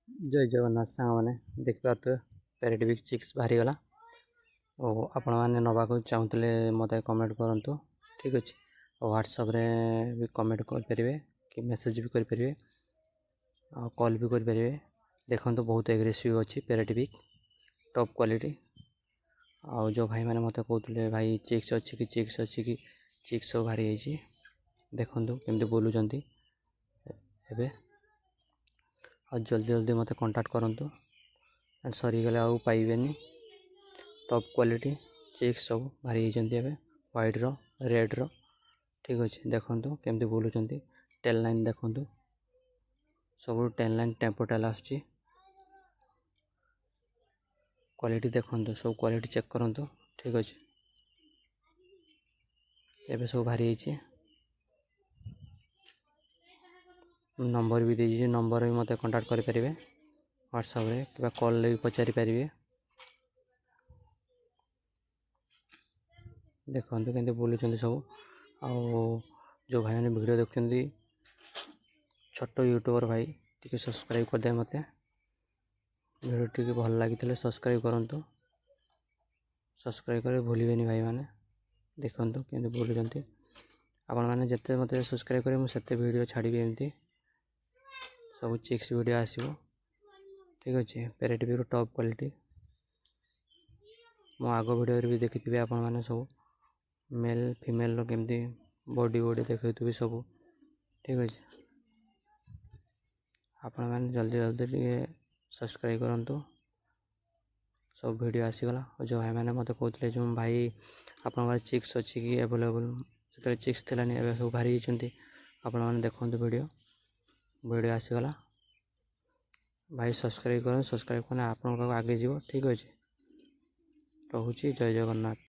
जय जगन्नाथ सांग मैंने देखिए पैराडिविक चिक्स बाहरी गला और आपण मैंने नवाक चाहूले मत कमेंट करूँ। ठीक अच्छे और व्हाट्सअप रे भी कमेंट करेंगे कि मेसेज भी करेंगे और कॉल भी करेंगे। देखो तो बहुत एग्रेसिव अच्छी पैराडिविक टॉप क्वालिटी। और जो भाई मैंने मत कहते भाई चिक्स अच्छी कि चिक्स सब बाहरी जाइए देखो केमती बोलुँच एवं और जल्दी जल्दी मत कांटेक्ट करूँ सरीगले आउ पाइबेनी। टॉप क्वालिटी चिक्स सब बाहरी जाइए व्हाइट रेड रो। ठीक अच्छे देखो केमती बुलूँ टेल लाइन देखो सब टेल लाइन टेम्पो टेल आसुची क्वालिटी देखो सब क्वालिटी चेक करूँ। ठीक अच्छे एवं सब बाहरी जाइए नंबर भी दीजिए नंबर भी मत कांटेक्ट करेंगे व्हाट्सअप रे कि कॉल भी पचारि पारे। देखो केमती बुलूँ सब आउ जो भाई मैंने वीडियो देखते छोट यूट्यूबर भाई टी सब्सक्राइब करदे मत वीडियो टी भल लगी सब्सक्राइब करूँ सब्सक्राइब कर भूलें भाई मैंने। देखो केमती बुलूँ आपण मैंने जिते मत सब्सक्राइब करेंगे मुझे वीडियो छाड़ी एमती सब चिक्स वीडियो आसो। ठीक अच्छे पैराडिविक टॉप क्वालिटी मो आग वीडियो भी देखी आपण मैंने सब मेल फीमेल केमती बॉडी देखी सब। ठीक अच्छे आपण मैंने जल्दी जल्दी टे सब्सक्राइब करूँ सब वीडियो आसीगला। और जो भाई मैंने मत कहते जो भाई आप चिक्स अच्छी कि एवेलेबल से चिक्स थी सब बाहरी जाती आपण मैंने देखो वीडियो आसीगला भाई सब्सक्राइब करें सब्सक्राइब करने आप आगे जीव। ठीक अच्छे रोचे जय जगन्नाथ।